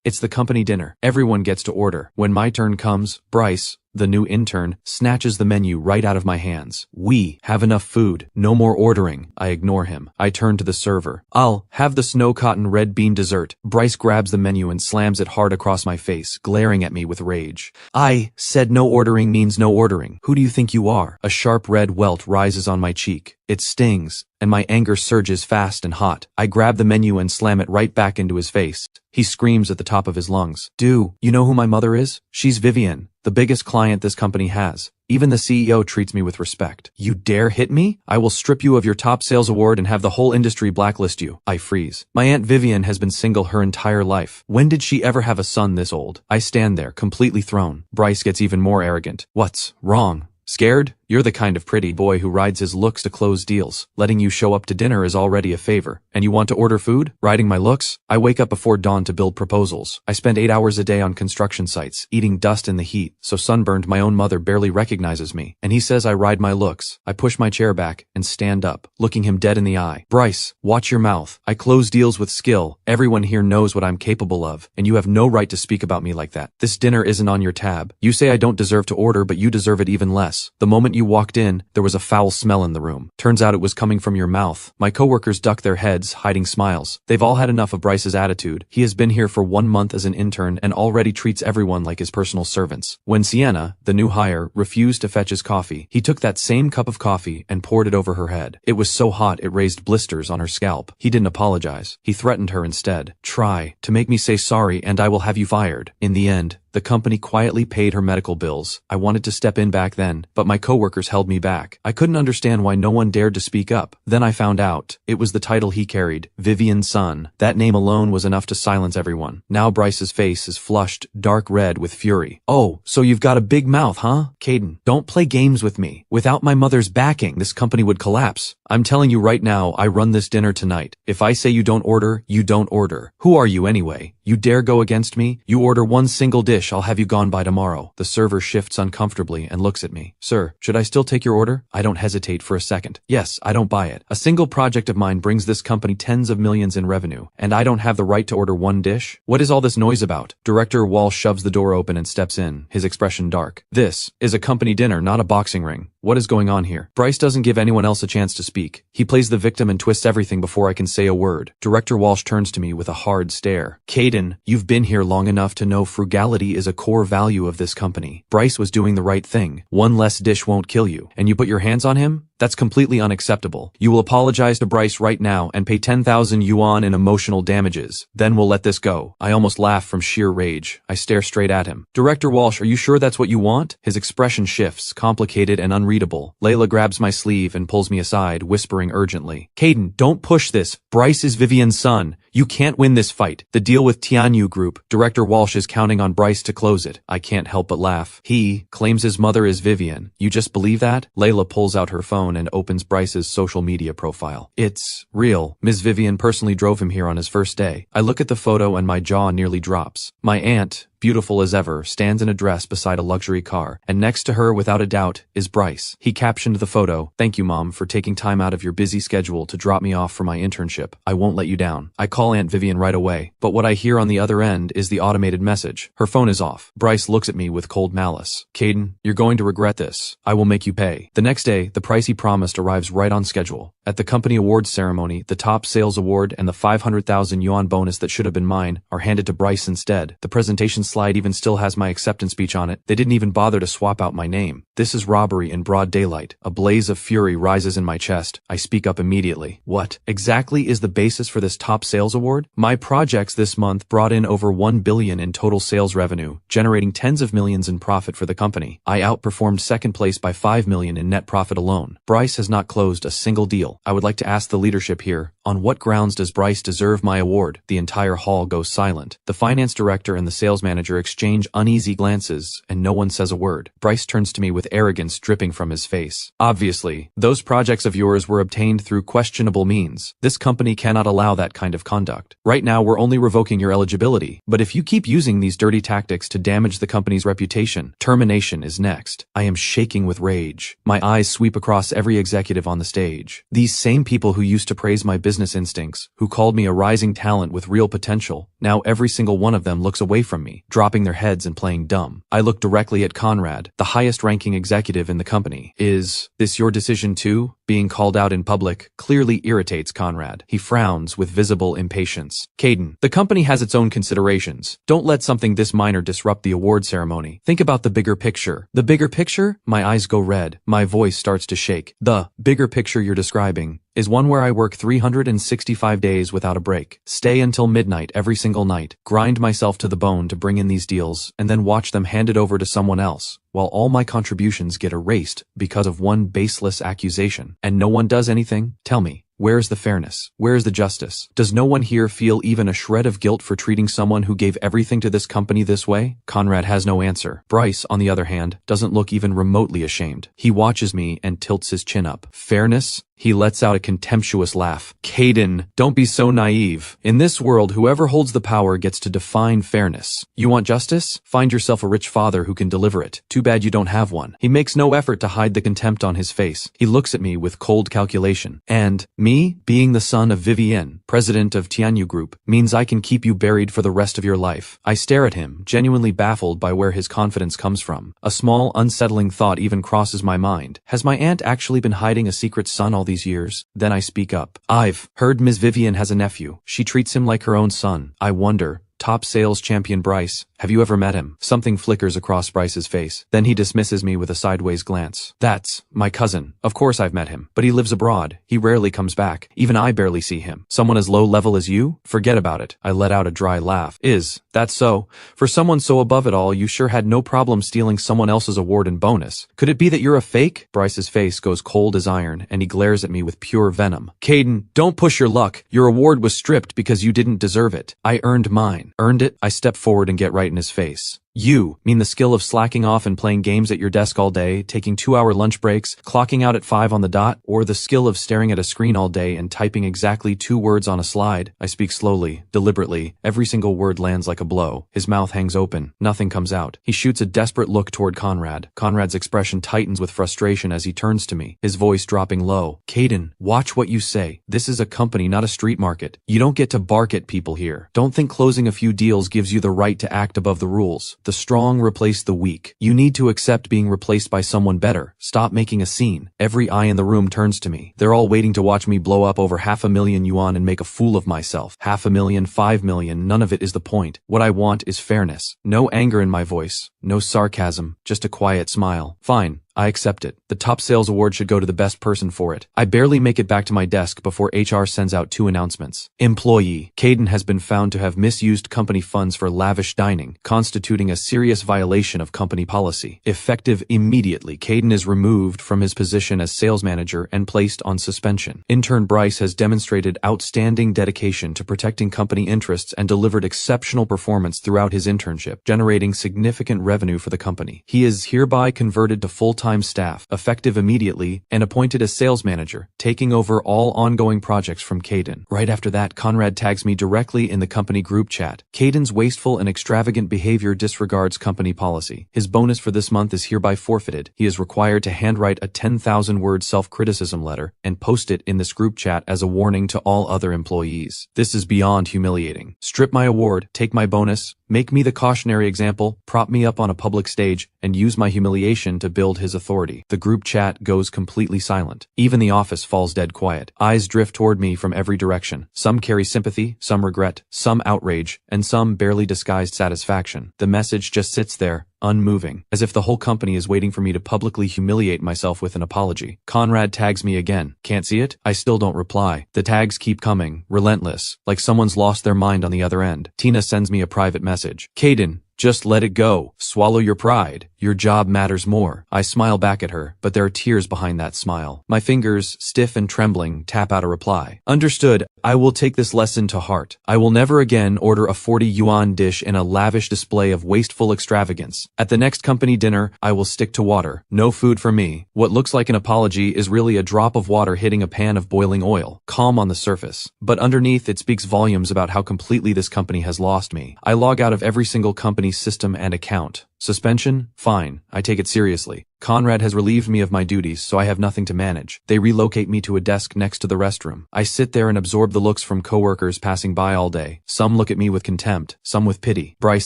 It's the company dinner. Everyone gets to order. When my turn comes, Bryce, the new intern, snatches the menu right out of my hands. We have enough food. No more ordering. I ignore him. I turn to the server. I'll have the snow cotton red bean dessert. Bryce grabs the menu and slams it hard across my face, glaring at me with rage. I said no ordering means no ordering. Who do you think you are? A sharp red welt rises on my cheek. It stings, and my anger surges fast and hot. I grab the menu and slam it right back into his face. He screams at the top of his lungs. Do you know who my mother is? She's Vivian, the biggest client this company has. Even the CEO treats me with respect. You dare hit me? I will strip you of your top sales award and have the whole industry blacklist you. I freeze. My Aunt Vivian has been single her entire life. When did she ever have a son this old? I stand there, completely thrown. Bryce gets even more arrogant. What's wrong? Scared? You're the kind of pretty boy who rides his looks to close deals. Letting you show up to dinner is already a favor. And you want to order food? Riding my looks? I wake up before dawn to build proposals. I spend 8 hours a day on construction sites, eating dust in the heat, so sunburned my own mother barely recognizes me. And he says I ride my looks. I push my chair back and stand up, looking him dead in the eye. Bryce, watch your mouth. I close deals with skill. Everyone here knows what I'm capable of, and you have no right to speak about me like that. This dinner isn't on your tab. You say I don't deserve to order, but you deserve it even less. The moment you walked in, there was a foul smell in the room. Turns out it was coming from your mouth. My coworkers duck their heads, hiding smiles. They've all had enough of Bryce's attitude. He has been here for 1 month as an intern and already treats everyone like his personal servants. When Sienna, the new hire, refused to fetch his coffee, he took that same cup of coffee and poured it over her head. It was so hot it raised blisters on her scalp. He didn't apologize. He threatened her instead. Try to make me say sorry and I will have you fired. In the end, the company quietly paid her medical bills. I wanted to step in back then, but my coworkers held me back. I couldn't understand why no one dared to speak up. Then I found out. It was the title he carried, Vivian's son. That name alone was enough to silence everyone. Now Bryce's face is flushed, dark red with fury. Oh, so you've got a big mouth, huh? Caden, don't play games with me. Without my mother's backing, this company would collapse. I'm telling you right now, I run this dinner tonight. If I say you don't order, you don't order. Who are you anyway? You dare go against me? You order one single dish, I'll have you gone by tomorrow. The server shifts uncomfortably and looks at me. Sir, should I still take your order? I don't hesitate for a second. Yes, I don't buy it. A single project of mine brings this company tens of millions in revenue, and I don't have the right to order one dish? What is all this noise about? Director Walsh shoves the door open and steps in, his expression dark. This is a company dinner, not a boxing ring. What is going on here? Bryce doesn't give anyone else a chance to speak. He plays the victim and twists everything before I can say a word. Director Walsh turns to me with a hard stare. Caden, you've been here long enough to know frugality is a core value of this company. Bryce was doing the right thing. One less dish won't kill you. And you put your hands on him? That's completely unacceptable. You will apologize to Bryce right now and pay 10,000 yuan in emotional damages. Then we'll let this go. I almost laugh from sheer rage. I stare straight at him. Director Walsh, are you sure that's what you want? His expression shifts, complicated and unreadable. Layla grabs my sleeve and pulls me aside, whispering urgently. Caden, don't push this. Bryce is Vivian's son. You can't win this fight. The deal with Tianyu Group. Director Walsh is counting on Bryce to close it. I can't help but laugh. He claims his mother is Vivian. You just believe that? Layla pulls out her phone and opens Bryce's social media profile. It's real. Ms. Vivian personally drove him here on his first day. I look at the photo and my jaw nearly drops. My aunt, beautiful as ever, stands in a dress beside a luxury car, and next to her, without a doubt, is Bryce. He captioned the photo, "Thank you, Mom, for taking time out of your busy schedule to drop me off for my internship. I won't let you down." I call Aunt Vivian right away, but what I hear on the other end is the automated message. Her phone is off. Bryce looks at me with cold malice. Caden, you're going to regret this. I will make you pay. The next day, the price he promised arrives right on schedule. At the company awards ceremony, the top sales award and the 500,000 yuan bonus that should have been mine are handed to Bryce instead. The presentation slide even still has my acceptance speech on it. They didn't even bother to swap out my name. This is robbery in broad daylight. A blaze of fury rises in my chest. I speak up immediately. What exactly is the basis for this top sales award? My projects this month brought in over 1 billion in total sales revenue, generating tens of millions in profit for the company. I outperformed second place by 5 million in net profit alone. Bryce has not closed a single deal. I would like to ask the leadership here, on what grounds does Bryce deserve my award? The entire hall goes silent. The finance director and the sales manager exchange uneasy glances, and no one says a word. Bryce turns to me with arrogance dripping from his face. Obviously, those projects of yours were obtained through questionable means. This company cannot allow that kind of conduct. Right now, we're only revoking your eligibility, but if you keep using these dirty tactics to damage the company's reputation, termination is next. I am shaking with rage. My eyes sweep across every executive on the stage. These same people who used to praise my business business instincts, who called me a rising talent with real potential, now every single one of them looks away from me, dropping their heads and playing dumb. I look directly at Conrad, the highest-ranking executive in the company. Is this your decision too? Being called out in public clearly irritates Conrad. He frowns with visible impatience. Caden, the company has its own considerations. Don't let something this minor disrupt the award ceremony. Think about the bigger picture. The bigger picture? My eyes go red. My voice starts to shake. The bigger picture you're describing is one where I work 365 days without a break, stay until midnight every single night, grind myself to the bone to bring in these deals, and then watch them handed over to someone else, while all my contributions get erased because of one baseless accusation. And no one does anything? Tell me. Where's the fairness? Where's the justice? Does no one here feel even a shred of guilt for treating someone who gave everything to this company this way? Conrad has no answer. Bryce, on the other hand, doesn't look even remotely ashamed. He watches me and tilts his chin up. Fairness? He lets out a contemptuous laugh. Caden, don't be so naive. In this world, whoever holds the power gets to define fairness. You want justice? Find yourself a rich father who can deliver it. Too bad you don't have one. He makes no effort to hide the contempt on his face. He looks at me with cold calculation. And me, being the son of Vivienne, president of Tianyu Group, means I can keep you buried for the rest of your life. I stare at him, genuinely baffled by where his confidence comes from. A small, unsettling thought even crosses my mind. Has my aunt actually been hiding a secret son all these years? Then I speak up. I've heard Ms. Vivienne has a nephew. She treats him like her own son. I wonder. Top sales champion Bryce. Have you ever met him? Something flickers across Bryce's face. Then he dismisses me with a sideways glance. That's my cousin. Of course I've met him, but he lives abroad. He rarely comes back. Even I barely see him. Someone as low level as you? Forget about it. I let out a dry laugh. Is that so? For someone so above it all, you sure had no problem stealing someone else's award and bonus. Could it be that you're a fake? Bryce's face goes cold as iron, and he glares at me with pure venom. Caden, don't push your luck. Your award was stripped because you didn't deserve it. I earned mine. Earned it? I step forward and get right in his face. You mean the skill of slacking off and playing games at your desk all day, taking 2-hour lunch breaks, clocking out at 5 on the dot, or the skill of staring at a screen all day and typing exactly 2 words on a slide? I speak slowly, deliberately. Every single word lands like a blow. His mouth hangs open. Nothing comes out. He shoots a desperate look toward Conrad. Conrad's expression tightens with frustration as he turns to me, his voice dropping low. Caden, watch what you say. This is a company, not a street market. You don't get to bark at people here. Don't think closing a few deals gives you the right to act above the rules. The strong replace the weak. You need to accept being replaced by someone better. Stop making a scene. Every eye in the room turns to me. They're all waiting to watch me blow up over 500,000 yuan and make a fool of myself. 500,000, 5 million, none of it is the point. What I want is fairness. No anger in my voice. No sarcasm. Just a quiet smile. Fine. I accept it. The top sales award should go to the best person for it. I barely make it back to my desk before HR sends out 2 announcements. Employee. Caden has been found to have misused company funds for lavish dining, constituting a serious violation of company policy. Effective immediately, Caden is removed from his position as sales manager and placed on suspension. Intern Bryce has demonstrated outstanding dedication to protecting company interests and delivered exceptional performance throughout his internship, generating significant revenue for the company. He is hereby converted to full-time staff, effective immediately, and appointed as sales manager, taking over all ongoing projects from Caden. Right after that, Conrad tags me directly in the company group chat. Caden's wasteful and extravagant behavior disregards company policy. His bonus for this month is hereby forfeited. He is required to handwrite a 10,000-word self-criticism letter and post it in this group chat as a warning to all other employees. This is beyond humiliating. Strip my award, take my bonus, make me the cautionary example, prop me up on a public stage, and use my humiliation to build his authority. The group chat goes completely silent. Even the office falls dead quiet. Eyes drift toward me from every direction. Some carry sympathy, some regret, some outrage, and some barely disguised satisfaction. The message just sits there, unmoving, as if the whole company is waiting for me to publicly humiliate myself with an apology. Conrad tags me again. Can't see it? I still don't reply. The tags keep coming, relentless, like someone's lost their mind on the other end. Tina sends me a private message. Caden, just let it go. Swallow your pride. Your job matters more. I smile back at her, but there are tears behind that smile. My fingers, stiff and trembling, tap out a reply. Understood. I will take this lesson to heart. I will never again order a 40 yuan dish in a lavish display of wasteful extravagance. At the next company dinner, I will stick to water. No food for me. What looks like an apology is really a drop of water hitting a pan of boiling oil, calm on the surface. But underneath, it speaks volumes about how completely this company has lost me. I log out of every single company system and account. Suspension? Fine. I take it seriously. Conrad has relieved me of my duties, so I have nothing to manage. They relocate me to a desk next to the restroom. I sit there and absorb the looks from coworkers passing by all day. Some look at me with contempt, some with pity. Bryce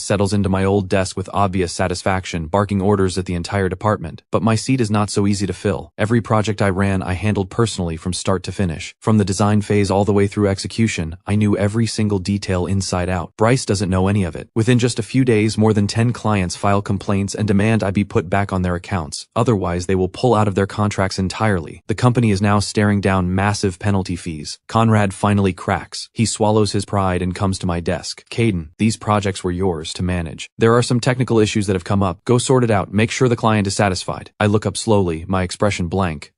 settles into my old desk with obvious satisfaction, barking orders at the entire department. But my seat is not so easy to fill. Every project I ran, I handled personally from start to finish. From the design phase all the way through execution, I knew every single detail inside out. Bryce doesn't know any of it. Within just a few days, more than 10 clients file complaints and demand I be put back on their accounts. Otherwise, they will pull out of their contracts entirely. The company is now staring down massive penalty fees. Conrad finally cracks. He swallows his pride and comes to my desk. Caden, these projects were yours to manage. There are some technical issues that have come up. Go sort it out. Make sure the client is satisfied. I look up slowly, my expression blank.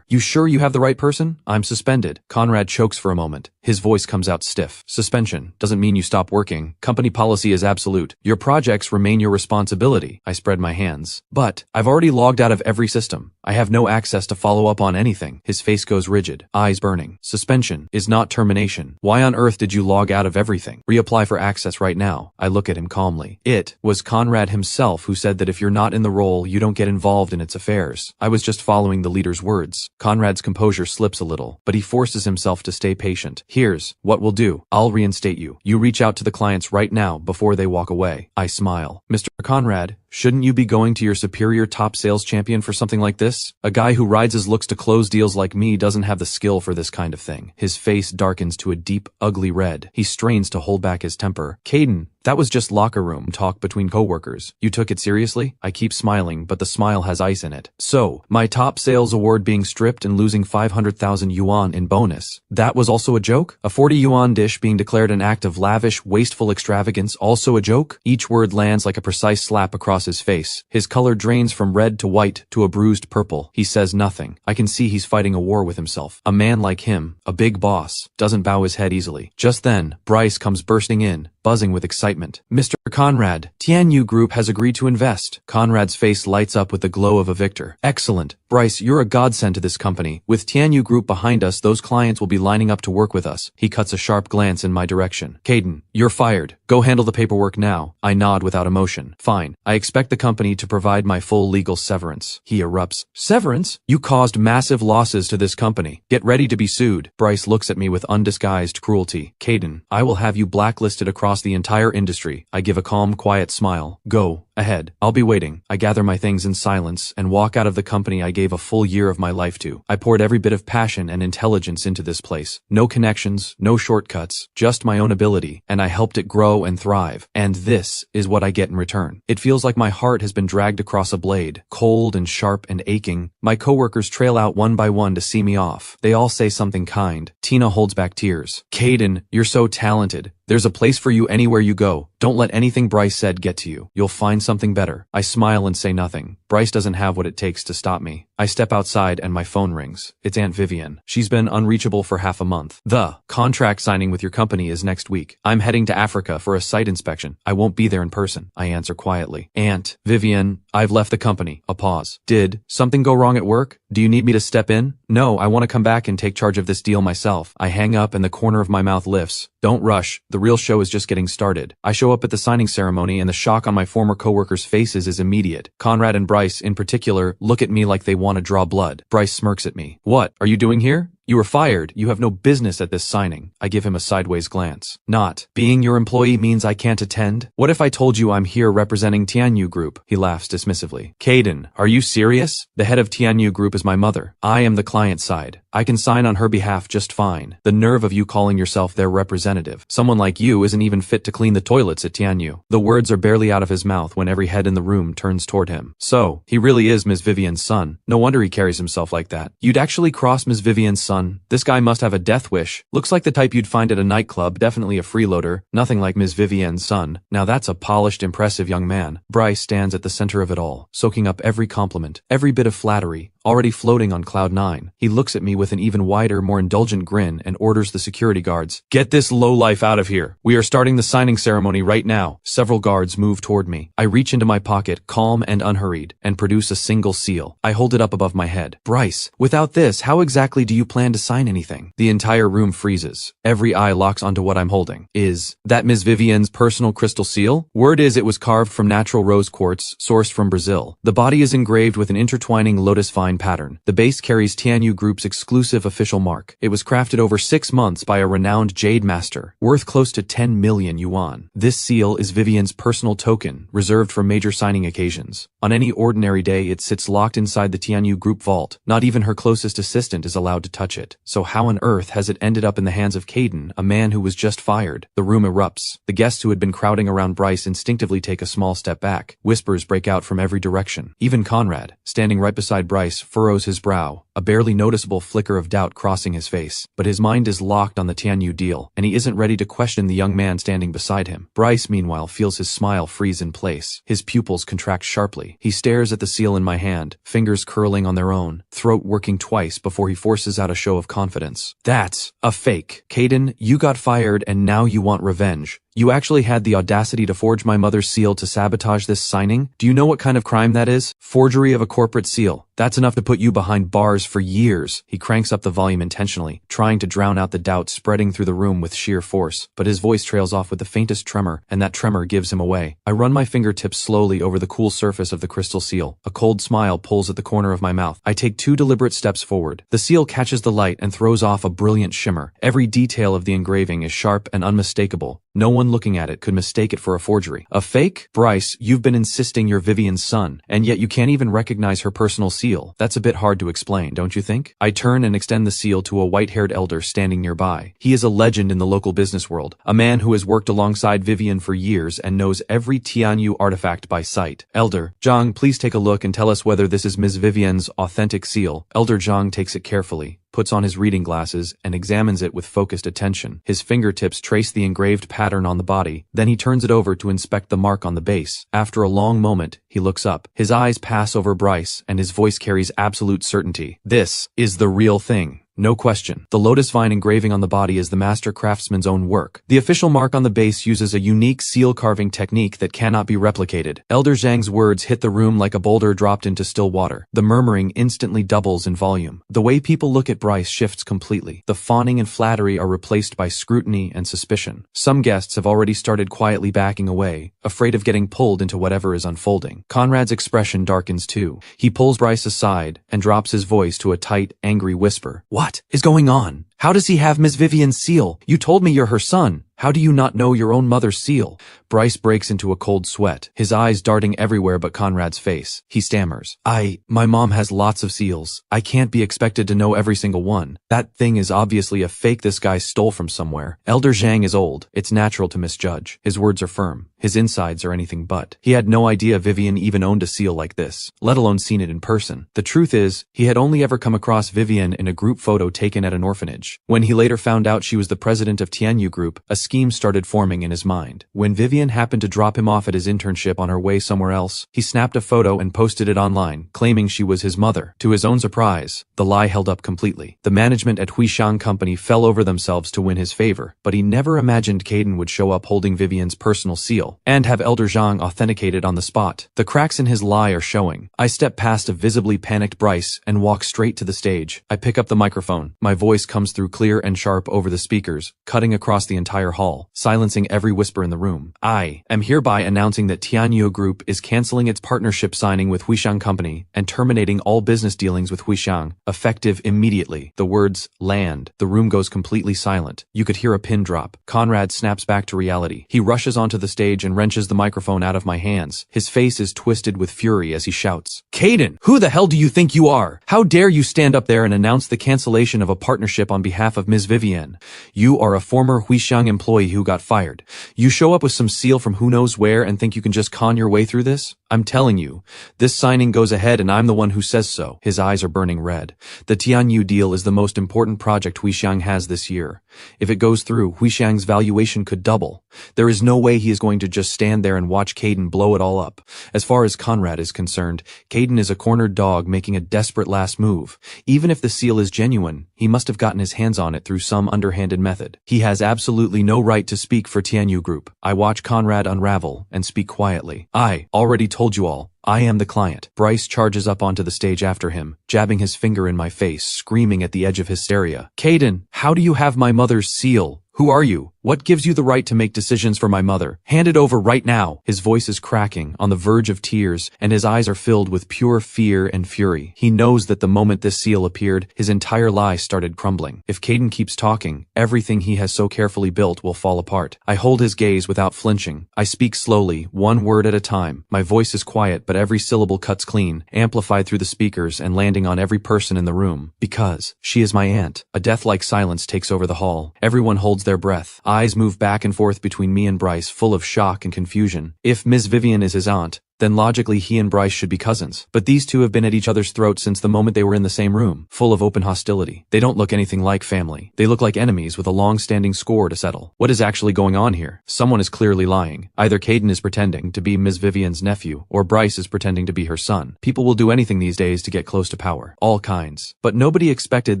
You sure you have the right person? I'm suspended. Conrad chokes for a moment. His voice comes out stiff. Suspension doesn't mean you stop working. Company policy is absolute. Your projects remain your responsibility. I spread my hands. But I've already logged out of every system. I have no access to follow up on anything. His face goes rigid, eyes burning. Suspension is not termination. Why on earth did you log out of everything? Reapply for access right now. I look at him calmly. It was Conrad himself who said that if you're not in the role, you don't get involved in its affairs. I was just following the leader's words. Conrad's composure slips a little, but he forces himself to stay patient. Here's what we'll do. I'll reinstate you. You reach out to the clients right now before they walk away. I smile. Mr. Conrad, shouldn't you be going to your superior top sales champion for something like this? A guy who rides his looks to close deals like me doesn't have the skill for this kind of thing. His face darkens to a deep, ugly red. He strains to hold back his temper. Caden, that was just locker room talk between coworkers. You took it seriously? I keep smiling, but the smile has ice in it. So, my top sales award being stripped and losing 500,000 yuan in bonus. That was also a joke? A 40 yuan dish being declared an act of lavish, wasteful extravagance also a joke? Each word lands like a precise slap across his face. His color drains from red to white to a bruised purple. He says nothing. I can see he's fighting a war with himself. A man like him, a big boss, doesn't bow his head easily. Just then, Bryce comes bursting in, buzzing with excitement. Mr. Conrad, Tianyu Group has agreed to invest. Conrad's face lights up with the glow of a victor. Excellent. Bryce, you're a godsend to this company. With Tianyu Group behind us, those clients will be lining up to work with us. He cuts a sharp glance in my direction. Caden, you're fired. Go handle the paperwork now. I nod without emotion. Fine. I expect the company to provide my full legal severance. He erupts. Severance? You caused massive losses to this company. Get ready to be sued. Bryce looks at me with undisguised cruelty. Caden, I will have you blacklisted across the entire industry. I give a calm, quiet smile. Go ahead. I'll be waiting. I gather my things in silence and walk out of the company I gave a full year of my life to. I poured every bit of passion and intelligence into this place. No connections, no shortcuts, just my own ability, and I helped it grow and thrive. And this is what I get in return. It feels like my heart has been dragged across a blade, cold and sharp and aching. My coworkers trail out one by one to see me off. They all say something kind. Tina holds back tears. Caden, you're so talented. There's a place for you anywhere you go. Don't let anything Bryce said get to you. You'll find something better. I smile and say nothing. Bryce doesn't have what it takes to stop me. I step outside and my phone rings. It's Aunt Vivian. She's been unreachable for half a month. The contract signing with your company is next week. I'm heading to Africa for a site inspection. I won't be there in person. I answer quietly. Aunt Vivian, I've left the company. A pause. Did something go wrong at work? Do you need me to step in? No, I want to come back and take charge of this deal myself. I hang up and the corner of my mouth lifts. Don't rush. The real show is just getting started. I show up at the signing ceremony and the shock on my former coworkers' faces is immediate. Conrad and Bryce, in particular, look at me like they want to draw blood. Bryce smirks at me. What are you doing here? You were fired. You have no business at this signing. I give him a sideways glance. Not being your employee means I can't attend? What if I told you I'm here representing Tianyu Group? He laughs dismissively. Caden, are you serious? The head of Tianyu Group is my mother. I am the client side. I can sign on her behalf just fine. The nerve of you calling yourself their representative. Someone like you isn't even fit to clean the toilets at Tianyu. The words are barely out of his mouth when every head in the room turns toward him. So, he really is Ms. Vivian's son. No wonder he carries himself like that. You'd actually cross Ms. Vivian's son? This guy must have a death wish. Looks like the type you'd find at a nightclub, definitely a freeloader. Nothing like Ms. Vivian's son. Now that's a polished, impressive young man. Bryce stands at the center of it all, soaking up every compliment, every bit of flattery, already floating on cloud 9. He looks at me with an even wider, more indulgent grin and orders the security guards, "Get this lowlife out of here. We are starting the signing ceremony right now." Several guards move toward me. I reach into my pocket, calm and unhurried, and produce a single seal. I hold it up above my head. "Bryce, without this, how exactly do you plan to sign anything?" The entire room freezes. Every eye locks onto what I'm holding. Is that Ms. Vivian's personal crystal seal? Word is it was carved from natural rose quartz, sourced from Brazil. The body is engraved with an intertwining lotus vine pattern. The base carries Tianyu Group's exclusive official mark. It was crafted over 6 months by a renowned jade master, worth close to 10 million yuan. This seal is Vivian's personal token, reserved for major signing occasions. On any ordinary day, it sits locked inside the Tianyu Group vault. Not even her closest assistant is allowed to touch it. So how on earth has it ended up in the hands of Caden, a man who was just fired? The room erupts. The guests who had been crowding around Bryce instinctively take a small step back. Whispers break out from every direction. Even Conrad, standing right beside Bryce, furrows his brow, a barely noticeable flicker of doubt crossing his face. But his mind is locked on the Tianyu deal, and he isn't ready to question the young man standing beside him. Bryce, meanwhile, feels his smile freeze in place. His pupils contract sharply. He stares at the seal in my hand, fingers curling on their own, throat working twice before he forces out a show of confidence. "That's a fake. Caden, you got fired and now you want revenge. You actually had the audacity to forge my mother's seal to sabotage this signing? Do you know what kind of crime that is? Forgery of a corporate seal. That's enough to put you behind bars for years." He cranks up the volume intentionally, trying to drown out the doubt spreading through the room with sheer force. But his voice trails off with the faintest tremor, and that tremor gives him away. I run my fingertips slowly over the cool surface of the crystal seal. A cold smile pulls at the corner of my mouth. I take 2 deliberate steps forward. The seal catches the light and throws off a brilliant shimmer. Every detail of the engraving is sharp and unmistakable. No one looking at it could mistake it for a forgery. A fake? Bryce, you've been insisting you're Vivian's son, and yet you can't even recognize her personal seal. That's a bit hard to explain, don't you think? I turn and extend the seal to a white-haired elder standing nearby. He is a legend in the local business world, a man who has worked alongside Vivian for years and knows every Tianyu artifact by sight. "Elder Zhang, please take a look and tell us whether this is Ms. Vivian's authentic seal." Elder Zhang takes it carefully, puts on his reading glasses, and examines it with focused attention. His fingertips trace the engraved pattern on the body, then he turns it over to inspect the mark on the base. After a long moment, he looks up. His eyes pass over Bryce, and his voice carries absolute certainty. "This is the real thing. No question. The lotus vine engraving on the body is the master craftsman's own work. The official mark on the base uses a unique seal carving technique that cannot be replicated." Elder Zhang's words hit the room like a boulder dropped into still water. The murmuring instantly doubles in volume. The way people look at Bryce shifts completely. The fawning and flattery are replaced by scrutiny and suspicion. Some guests have already started quietly backing away, afraid of getting pulled into whatever is unfolding. Conrad's expression darkens too. He pulls Bryce aside and drops his voice to a tight, angry whisper. "What is going on? How does he have Miss Vivian's seal? You told me you're her son. How do you not know your own mother's seal?" Bryce breaks into a cold sweat, his eyes darting everywhere but Conrad's face. He stammers. My mom has lots of seals. I can't be expected to know every single one. That thing is obviously a fake this guy stole from somewhere." Elder Zhang is old. It's natural to misjudge. His words are firm. His insides are anything but. He had no idea Vivian even owned a seal like this, let alone seen it in person. The truth is, he had only ever come across Vivian in a group photo taken at an orphanage. When he later found out she was the president of Tianyu Group, a scheme started forming in his mind. When Vivian happened to drop him off at his internship on her way somewhere else, he snapped a photo and posted it online, claiming she was his mother. To his own surprise, the lie held up completely. The management at Huishang Company fell over themselves to win his favor, but he never imagined Caden would show up holding Vivian's personal seal, and have Elder Zhang authenticated on the spot. The cracks in his lie are showing. I step past a visibly panicked Bryce and walk straight to the stage. I pick up the microphone. My voice comes through clear and sharp over the speakers, cutting across the entire hall, silencing every whisper in the room. I am hereby announcing that Tianyu Group is canceling its partnership signing with Huishang Company and terminating all business dealings with Huishang, effective immediately. The words land. The room goes completely silent. You could hear a pin drop. Conrad snaps back to reality. He rushes onto the stage and wrenches the microphone out of my hands. His face is twisted with fury as he shouts, "Caden, who the hell do you think you are? How dare you stand up there and announce the cancellation of a partnership on behalf of Ms. Vivian? You are a former Huishang employee who got fired. You show up with some seal from who knows where and think you can just con your way through this? I'm telling you, this signing goes ahead and I'm the one who says so. His eyes are burning red. The Tianyu deal is the most important project Huixiang has this year. If it goes through, Huixiang's valuation could double. There is no way he is going to just stand there and watch Caden blow it all up. As far as Conrad is concerned, Caden is a cornered dog making a desperate last move. Even if the seal is genuine, he must have gotten his hands on it through some underhanded method. He has absolutely no right to speak for Tianyu Group. I watch Conrad unravel and speak quietly. I already told you all. I am the client. Bryce charges up onto the stage after him, jabbing his finger in my face, screaming at the edge of hysteria. Caden, how do you have my mother's seal? Who are you? What gives you the right to make decisions for my mother? Hand it over right now. His voice is cracking, on the verge of tears, and his eyes are filled with pure fear and fury. He knows that the moment this seal appeared, his entire lie started crumbling. If Caden keeps talking, everything he has so carefully built will fall apart. I hold his gaze without flinching. I speak slowly, one word at a time. My voice is quiet, but every syllable cuts clean, amplified through the speakers and landing on every person in the room. Because she is my aunt. A death-like silence takes over the hall. Everyone holds their breath. Eyes move back and forth between me and Bryce, full of shock and confusion. If Ms. Vivian is his aunt, then logically he and Bryce should be cousins. But these two have been at each other's throats since the moment they were in the same room, full of open hostility. They don't look anything like family. They look like enemies with a long-standing score to settle. What is actually going on here? Someone is clearly lying. Either Caden is pretending to be Ms. Vivian's nephew, or Bryce is pretending to be her son. People will do anything these days to get close to power. All kinds. But nobody expected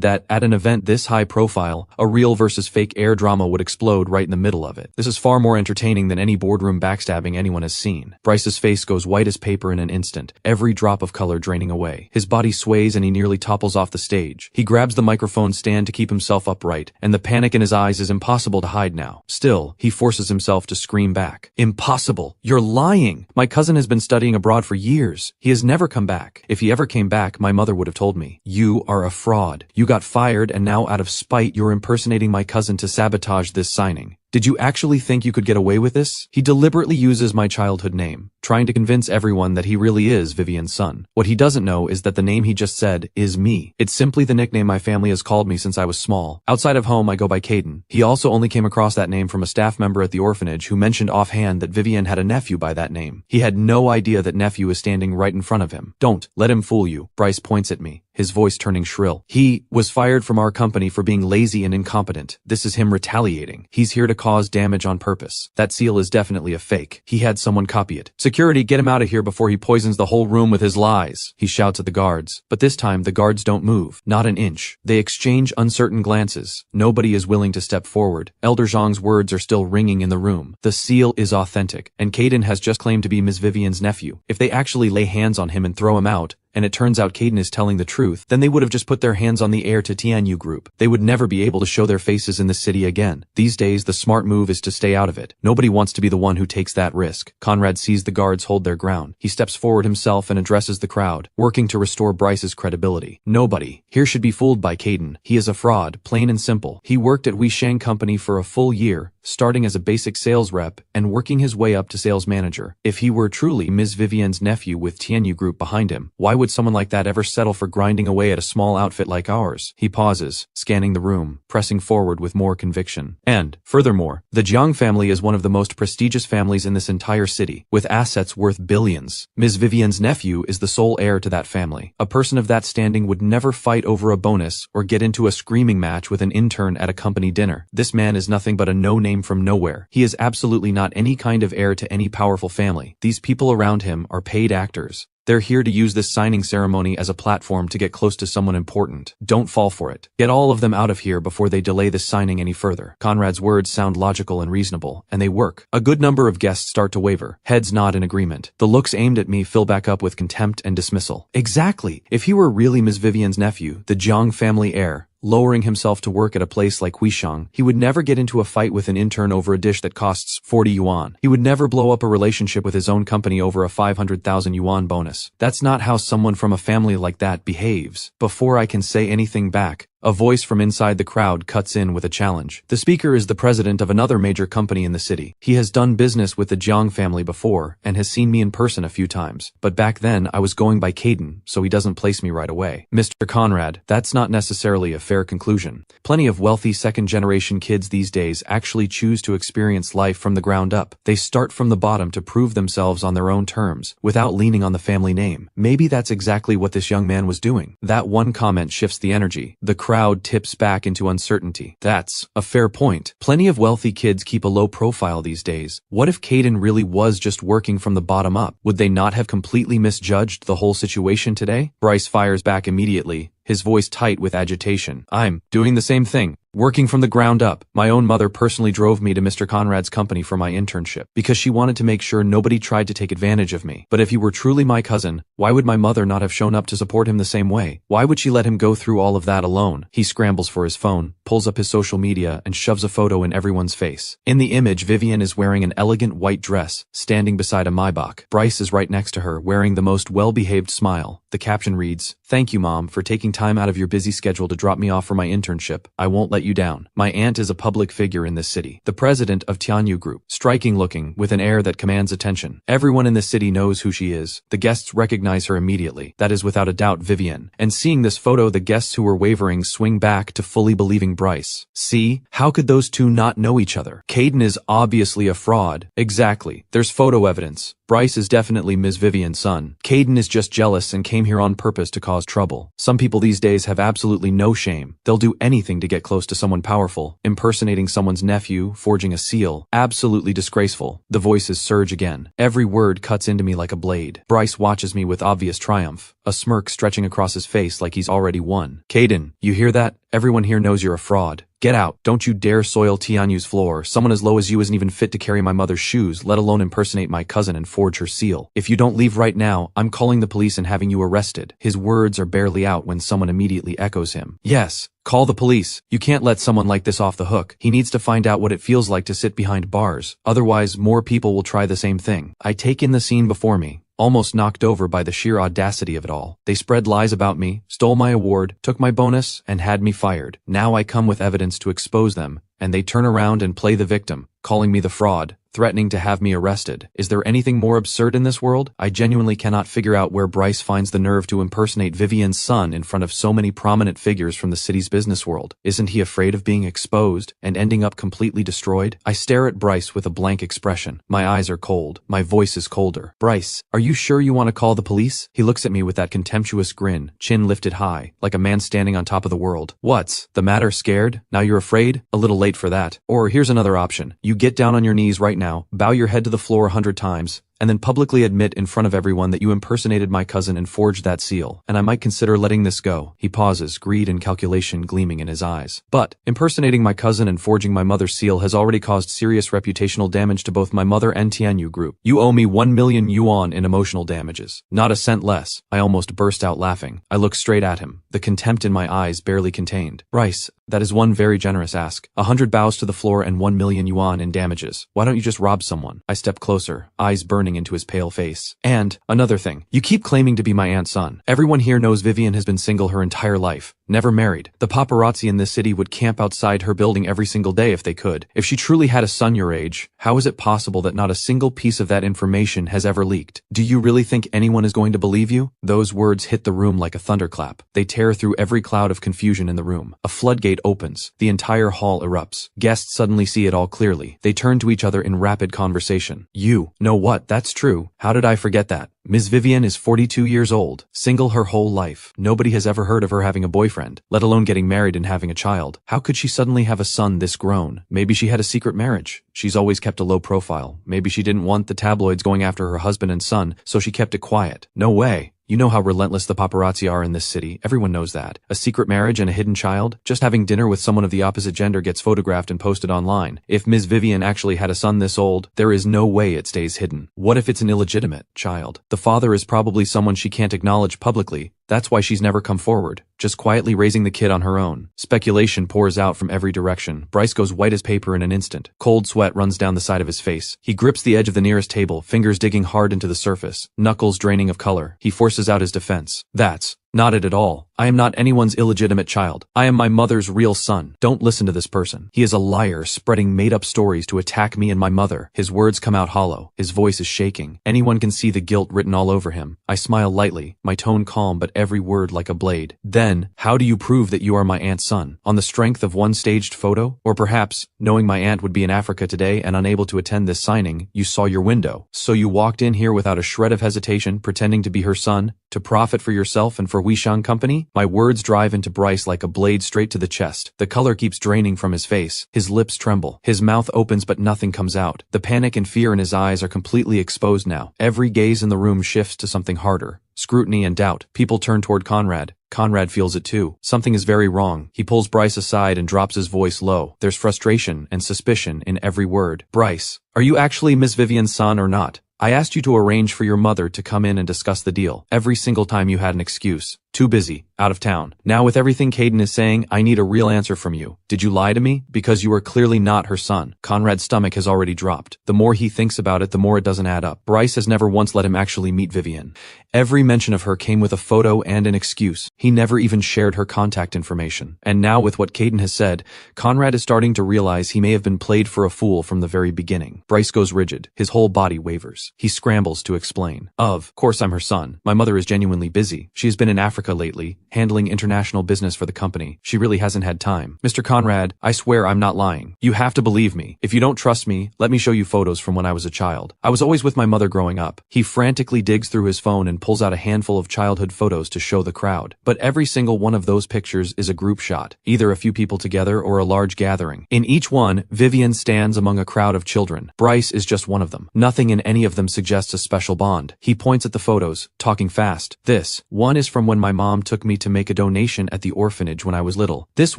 that, at an event this high profile, a real versus fake air drama would explode right in the middle of it. This is far more entertaining than any boardroom backstabbing anyone has seen. Bryce's face goes white as paper in an instant, every drop of color draining away. His body sways and he nearly topples off the stage. He grabs the microphone stand to keep himself upright, and the panic in his eyes is impossible to hide now. Still, he forces himself to scream back. Impossible! You're lying! My cousin has been studying abroad for years. He has never come back. If he ever came back, my mother would have told me. You are a fraud. You got fired and now out of spite you're impersonating my cousin to sabotage this signing. Did you actually think you could get away with this? He deliberately uses my childhood name, trying to convince everyone that he really is Vivian's son. What he doesn't know is that the name he just said is me. It's simply the nickname my family has called me since I was small. Outside of home, I go by Caden. He also only came across that name from a staff member at the orphanage who mentioned offhand that Vivian had a nephew by that name. He had no idea that nephew is standing right in front of him. Don't let him fool you. Bryce points at me, his voice turning shrill. He was fired from our company for being lazy and incompetent. This is him retaliating. He's here to cause damage on purpose. That seal is definitely a fake. He had someone copy it. Security, get him out of here before he poisons the whole room with his lies. He shouts at the guards. But this time, the guards don't move. Not an inch. They exchange uncertain glances. Nobody is willing to step forward. Elder Zhang's words are still ringing in the room. The seal is authentic, and Caden has just claimed to be Ms. Vivian's nephew. If they actually lay hands on him and throw him out, and it turns out Caden is telling the truth, then they would have just put their hands on the heir to Tianyu Group. They would never be able to show their faces in the city again. These days, the smart move is to stay out of it. Nobody wants to be the one who takes that risk. Conrad sees the guards hold their ground. He steps forward himself and addresses the crowd, working to restore Bryce's credibility. Nobody here should be fooled by Caden. He is a fraud, plain and simple. He worked at Huixiang Company for a full year, starting as a basic sales rep and working his way up to sales manager. If he were truly Ms. Vivian's nephew with Tianyu Group behind him, why would someone like that ever settle for grinding away at a small outfit like ours? He pauses, scanning the room, pressing forward with more conviction. And, furthermore, the Jiang family is one of the most prestigious families in this entire city, with assets worth billions. Ms. Vivian's nephew is the sole heir to that family. A person of that standing would never fight over a bonus or get into a screaming match with an intern at a company dinner. This man is nothing but a no-name from nowhere. He is absolutely not any kind of heir to any powerful family. These people around him are paid actors. They're here to use this signing ceremony as a platform to get close to someone important. Don't fall for it. Get all of them out of here before they delay this signing any further. Conrad's words sound logical and reasonable, and they work. A good number of guests start to waver. Heads nod in agreement. The looks aimed at me fill back up with contempt and dismissal. Exactly! If he were really Ms. Vivian's nephew, the Jiang family heir, lowering himself to work at a place like Huixiang, he would never get into a fight with an intern over a dish that costs 40 yuan. He would never blow up a relationship with his own company over a 500,000 yuan bonus. That's not how someone from a family like that behaves. Before I can say anything back, A voice from inside the crowd cuts in with a challenge. The speaker is the president of another major company in the city. He has done business with the Jiang family before and has seen me in person a few times, but back then I was going by Caden, so he doesn't place me right away. Mr. Conrad, that's not necessarily a fair conclusion. Plenty of wealthy second-generation kids these days actually choose to experience life from the ground up. They start from the bottom to prove themselves on their own terms, without leaning on the family name. Maybe that's exactly what this young man was doing. That one comment shifts the energy. The crowd tips back into uncertainty. That's a fair point. Plenty of wealthy kids keep a low profile these days. What if Caden really was just working from the bottom up? Would they not have completely misjudged the whole situation today? Bryce fires back immediately, his voice tight with agitation. I'm doing the same thing. Working from the ground up. My own mother personally drove me to Mr. Conrad's company for my internship, because she wanted to make sure nobody tried to take advantage of me. But if he were truly my cousin, why would my mother not have shown up to support him the same way? Why would she let him go through all of that alone? He scrambles for his phone, pulls up his social media, and shoves a photo in everyone's face. In the image, Vivian is wearing an elegant white dress, standing beside a Maybach. Bryce is right next to her, wearing the most well-behaved smile. The caption reads, "Thank you, Mom, for taking time out of your busy schedule to drop me off for my internship. I won't let you down. My aunt is a public figure in this city. The president of Tianyu Group. Striking looking, with an air that commands attention. Everyone in the city knows who she is. The guests recognize her immediately. That is without a doubt Vivian. And seeing this photo, the guests who were wavering swing back to fully believing Bryce. See? How could those two not know each other? Caden is obviously a fraud. Exactly. There's photo evidence. Bryce is definitely Ms. Vivian's son. Caden is just jealous and came here on purpose to cause trouble. Some people these days have absolutely no shame. They'll do anything to get close to someone powerful. Impersonating someone's nephew, forging a seal. Absolutely disgraceful. The voices surge again. Every word cuts into me like a blade. Bryce watches me with obvious triumph, a smirk stretching across his face like he's already won. Caden, you hear that? Everyone here knows you're a fraud. Get out. Don't you dare soil Tianyu's floor. Someone as low as you isn't even fit to carry my mother's shoes, let alone impersonate my cousin and forge her seal. If you don't leave right now, I'm calling the police and having you arrested. His words are barely out when someone immediately echoes him. Yes. Call the police. You can't let someone like this off the hook. He needs to find out what it feels like to sit behind bars. Otherwise, more people will try the same thing. I take in the scene before me, almost knocked over by the sheer audacity of it all. They spread lies about me, stole my award, took my bonus, and had me fired. Now I come with evidence to expose them, and they turn around and play the victim, calling me the fraud, threatening to have me arrested. Is there anything more absurd in this world? I genuinely cannot figure out where Bryce finds the nerve to impersonate Vivian's son in front of so many prominent figures from the city's business world. Isn't he afraid of being exposed and ending up completely destroyed? I stare at Bryce with a blank expression. My eyes are cold. My voice is colder. Bryce, are you sure you want to call the police? He looks at me with that contemptuous grin, chin lifted high, like a man standing on top of the world. What's the matter? Scared? Now you're afraid? A little late for that. Or here's another option. You get down on your knees right now, bow your head to the floor 100 times, and then publicly admit in front of everyone that you impersonated my cousin and forged that seal, and I might consider letting this go. He pauses, greed and calculation gleaming in his eyes. But impersonating my cousin and forging my mother's seal has already caused serious reputational damage to both my mother and Tianyu Group. You owe me 1 million yuan in emotional damages. Not a cent less. I almost burst out laughing. I look straight at him, the contempt in my eyes barely contained. Bryce, that is one very generous ask. 100 bows to the floor and 1 million yuan in damages. Why don't you just rob someone? I step closer, eyes burning into his pale face. And another thing, you keep claiming to be my aunt's son. Everyone here knows Vivian has been single her entire life, never married. The paparazzi in this city would camp outside her building every single day if they could. If she truly had a son your age, how is it possible that not a single piece of that information has ever leaked? Do you really think anyone is going to believe you? Those words hit the room like a thunderclap. They tear through every cloud of confusion in the room. A floodgate opens. The entire hall erupts. Guests suddenly see it all clearly. They turn to each other in rapid conversation. You know what? That's true. How did I forget that? Ms. Vivian is 42 years old, single her whole life. Nobody has ever heard of her having a boyfriend, let alone getting married and having a child. How could she suddenly have a son this grown? Maybe she had a secret marriage. She's always kept a low profile. Maybe she didn't want the tabloids going after her husband and son, so she kept it quiet. No way. You know how relentless the paparazzi are in this city. Everyone knows that. A secret marriage and a hidden child? Just having dinner with someone of the opposite gender gets photographed and posted online. If Ms. Vivian actually had a son this old, there is no way it stays hidden. What if it's an illegitimate child? The father is probably someone she can't acknowledge publicly. That's why she's never come forward, just quietly raising the kid on her own. Speculation pours out from every direction. Bryce goes white as paper in an instant. Cold sweat runs down the side of his face. He grips the edge of the nearest table, fingers digging hard into the surface, knuckles draining of color. He forces out his defense. That's Not it at all. I am not anyone's illegitimate child. I am my mother's real son. Don't listen to this person. He is a liar spreading made-up stories to attack me and my mother. His words come out hollow. His voice is shaking. Anyone can see the guilt written all over him. I smile lightly, my tone calm but every word like a blade. Then, how do you prove that you are my aunt's son? On the strength of one staged photo? Or perhaps, knowing my aunt would be in Africa today and unable to attend this signing, you saw your window. So you walked in here without a shred of hesitation, pretending to be her son, to profit for yourself and for Weishang Company? My words drive into Bryce like a blade straight to the chest. The color keeps draining from his face. His lips tremble. His mouth opens but nothing comes out. The panic and fear in his eyes are completely exposed now. Every gaze in the room shifts to something harder. Scrutiny and doubt. People turn toward Conrad. Conrad feels it too. Something is very wrong. He pulls Bryce aside and drops his voice low. There's frustration and suspicion in every word. Bryce, are you actually Miss Vivian's son or not? I asked you to arrange for your mother to come in and discuss the deal. Every single time you had an excuse. Too busy. Out of town. Now with everything Caden is saying, I need a real answer from you. Did you lie to me? Because you are clearly not her son. Conrad's stomach has already dropped. The more he thinks about it, the more it doesn't add up. Bryce has never once let him actually meet Vivian. Every mention of her came with a photo and an excuse. He never even shared her contact information. And now with what Caden has said, Conrad is starting to realize he may have been played for a fool from the very beginning. Bryce goes rigid. His whole body wavers. He scrambles to explain. Of course I'm her son. My mother is genuinely busy. She has been in Africa lately, handling international business for the company. She really hasn't had time. Mr. Conrad, I swear I'm not lying. You have to believe me. If you don't trust me, let me show you photos from when I was a child. I was always with my mother growing up. He frantically digs through his phone and pulls out a handful of childhood photos to show the crowd. But every single one of those pictures is a group shot, either a few people together or a large gathering. In each one, Vivian stands among a crowd of children. Bryce is just one of them. Nothing in any of them suggests a special bond. He points at the photos, talking fast. This one is from when my mom took me to make a donation at the orphanage when I was little. This